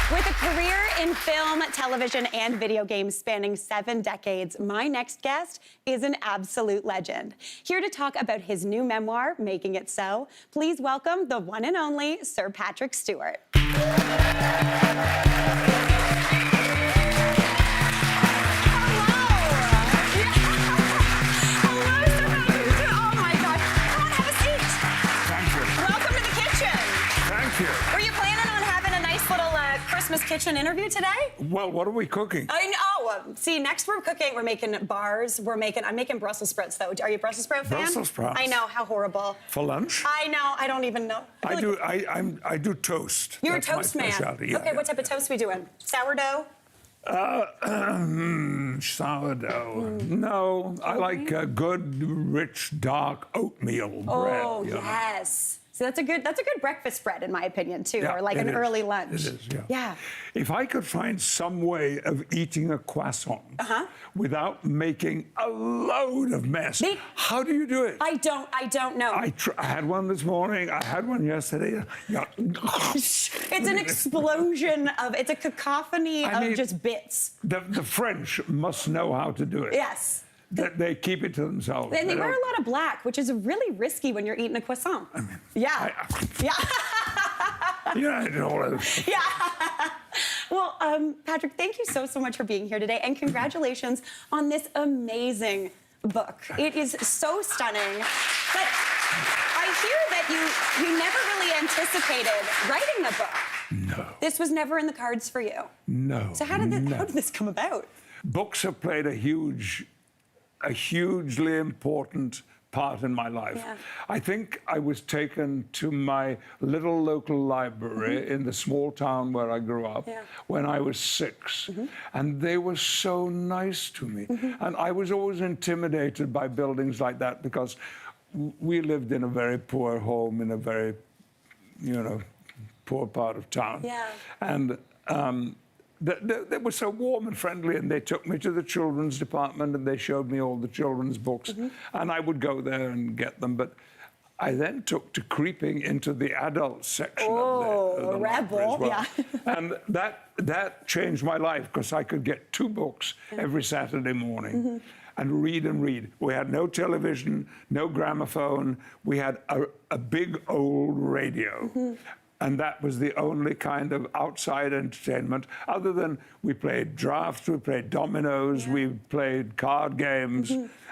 With a career in film, television, and video games spanning 7 decades, my next guest is an absolute legend. Here to talk about his new memoir, Making It So, please welcome the one and only Sir Patrick Stewart. Christmas kitchen interview today? Well, what are we cooking? I know. See, next we're cooking. We're making bars. I'm making Brussels sprouts, though. Are you a Brussels sprout fan? Brussels sprouts. I know, how horrible. For lunch? I know. I don't even know. I do toast. You're That's a toast my man. specialty. Yeah, okay, what type of toast are we doing? Sourdough? Sourdough. No, I like good, rich, dark oatmeal bread. Oh, yes. So that's a good breakfast bread, in my opinion, too, Yeah, or like an early lunch. It is, yeah. Yeah. If I could find some way of eating a croissant without making a load of mess, how do you do it? I don't know. I had one this morning. I had one yesterday. Yeah. It's an explosion it's a cacophony of just bits. The French must know how to do it. Yes. They keep it to themselves. And they wear a lot of black, which is really risky when you're eating a croissant. I mean, yeah. Yeah, I know all that. Yeah. Well, Patrick, thank you so much for being here today, and congratulations on this amazing book. It is so stunning. But I hear that you never really anticipated writing a book. No. This was never in the cards for you. No. So how did this come about? Books have played a hugely important part in my life. Yeah. I think I was taken to my little local library in the small town where I grew up when I was 6. And they were so nice to me. And I was always intimidated by buildings like that because we lived in a very poor home in a very, poor part of town. Yeah. And they were so warm and friendly, and they took me to the children's department and they showed me all the children's books, and I would go there and get them. But I then took to creeping into the adult section of the rebel, as well. yeah. And that changed my life because I could get 2 books every Saturday morning. And read. We had no television, no gramophone. We had a big old radio. And that was the only kind of outside entertainment, other than we played drafts, we played dominoes, we played card games,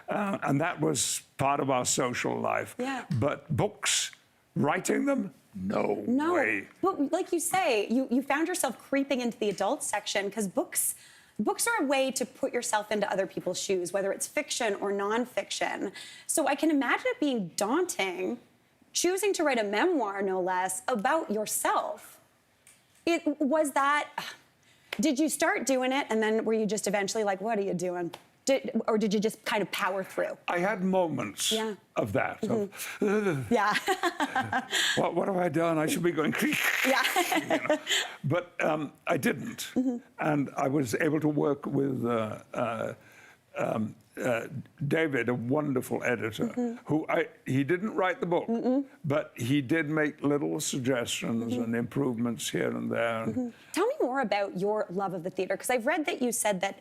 and that was part of our social life. Yeah. But books, writing them, no way. Well, like you say, you found yourself creeping into the adult section because books are a way to put yourself into other people's shoes, whether it's fiction or nonfiction. So I can imagine it being daunting, choosing to write a memoir, no less, about yourself. Did you start doing it, and then were you just eventually like, what are you doing? Or did you just kind of power through? I had moments of that. What have I done? I should be going, Yeah. But I didn't. And I was able to work with David, a wonderful editor, he didn't write the book, but he did make little suggestions and improvements here and there. Tell me more about your love of the theater, because I've read that you said that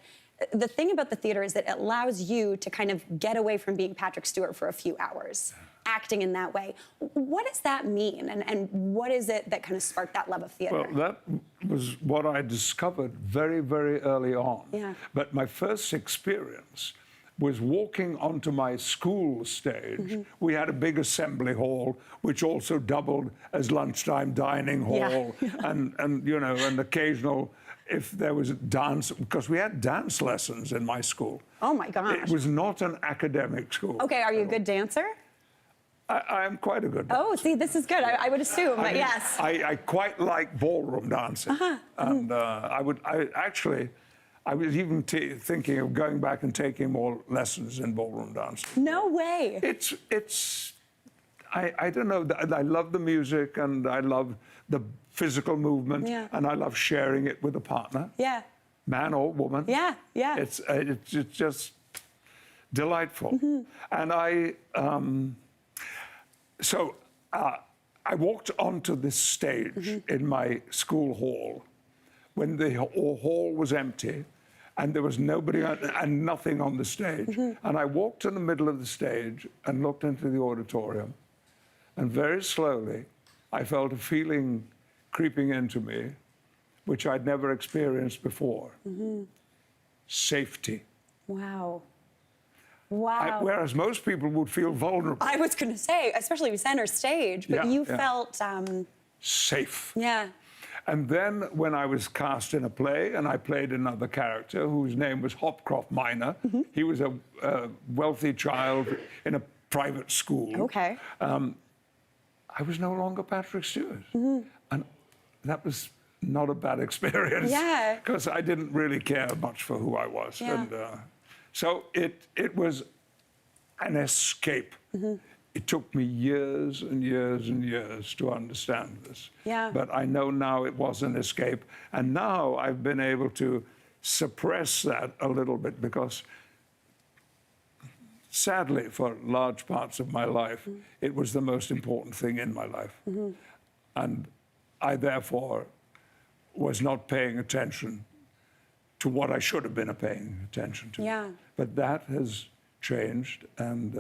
the thing about the theater is that it allows you to kind of get away from being Patrick Stewart for a few hours, acting in that way. What does that mean, and what is it that kind of sparked that love of theater? Well, that was what I discovered very, very early on. Yeah. But my first experience was walking onto my school stage. We had a big assembly hall, which also doubled as lunchtime dining hall, and occasional, if there was a dance, because we had dance lessons in my school. Oh my gosh. It was not an academic school. Okay, are you a good dancer? I am quite a good dancer. Oh, see, this is good. I would assume, but yes. I quite like ballroom dancing. And I was even thinking of going back and taking more lessons in ballroom dancing. No way. I don't know. I love the music, and I love the physical movement, and I love sharing it with a partner. Yeah. Man or woman. Yeah. It's just delightful. And I walked onto this stage in my school hall when the hall was empty and there was nobody and nothing on the stage. And I walked in the middle of the stage and looked into the auditorium. And very slowly, I felt a feeling creeping into me, which I'd never experienced before. Safety. Wow. Wow. Whereas most people would feel vulnerable. I was going to say, especially with center stage, but you felt... safe. Yeah. And then when I was cast in a play and I played another character whose name was Hopcroft Minor, he was a wealthy child in a private school. Okay. I was no longer Patrick Stewart. And that was not a bad experience. Yeah. Because I didn't really care much for who I was. Yeah. And so it was an escape. It took me years and years and years to understand this. Yeah. But I know now it was an escape. And now I've been able to suppress that a little bit because, sadly, for large parts of my life, it was the most important thing in my life. And I, therefore, was not paying attention to what I should have been paying attention to. Yeah. But that has changed, and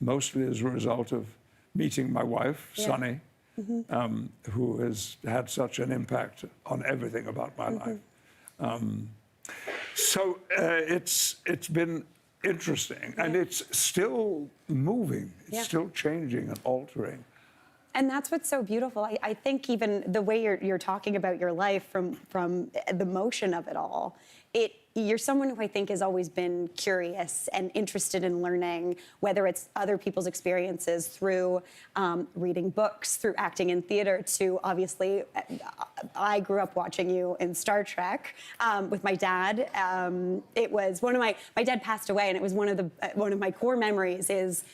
mostly as a result of meeting my wife, Sunny, who has had such an impact on everything about my life. So it's been interesting, and it's still moving. It's still changing and altering. And that's what's so beautiful. I think even the way you're talking about your life from the motion of it all, you're someone who I think has always been curious and interested in learning, whether it's other people's experiences through reading books, through acting in theater, to obviously, I grew up watching you in Star Trek with my dad. It was my dad passed away, and it was one of my core memories is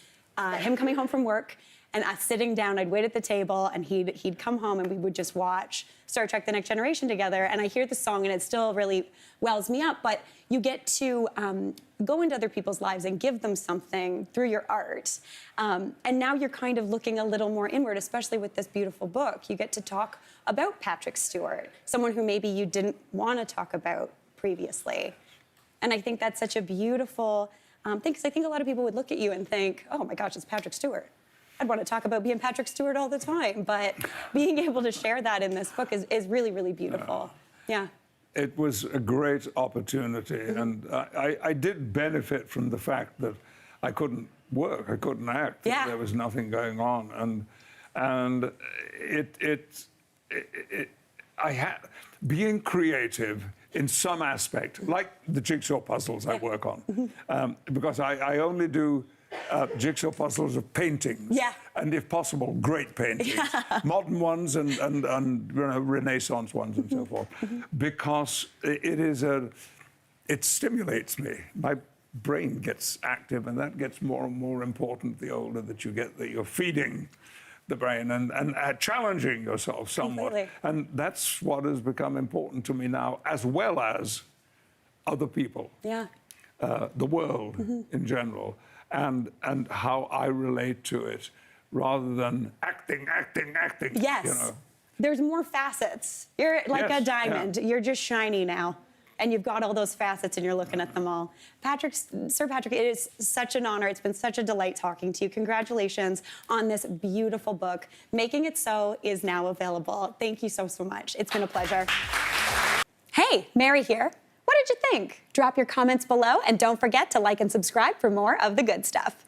him coming home from work and us sitting down. I'd wait at the table, and he'd come home, and we would just watch Star Trek: The Next Generation together. And I hear the song, and it still really wells me up. But you get to go into other people's lives and give them something through your art. And now you're kind of looking a little more inward, especially with this beautiful book. You get to talk about Patrick Stewart, someone who maybe you didn't want to talk about previously. And I think that's such a beautiful thing, because I think a lot of people would look at you and think, oh my gosh, it's Patrick Stewart. I'd want to talk about being Patrick Stewart all the time, but being able to share that in this book is really, really beautiful. Yeah. It was a great opportunity, and I did benefit from the fact that I couldn't work, I couldn't act. Yeah. There was nothing going on, and I had being creative in some aspect, like the jigsaw puzzles I work on, because I only do jigsaw puzzles of paintings, and if possible, great paintings, modern ones and Renaissance ones and so forth, because it stimulates me. My brain gets active, and that gets more and more important the older that you get, that you're feeding the brain and challenging yourself somewhat. Completely. And that's what has become important to me now, as well as other people, the world in general. And how I relate to it, rather than acting. Yes. You know. There's more facets. You're like a diamond. You're just shiny now. And you've got all those facets, and you're looking at them all. Sir Patrick, it is such an honor. It's been such a delight talking to you. Congratulations on this beautiful book. Making It So is now available. Thank you so much. It's been a pleasure. Hey, Mary here. What did you think? Drop your comments below, and don't forget to like and subscribe for more of the good stuff.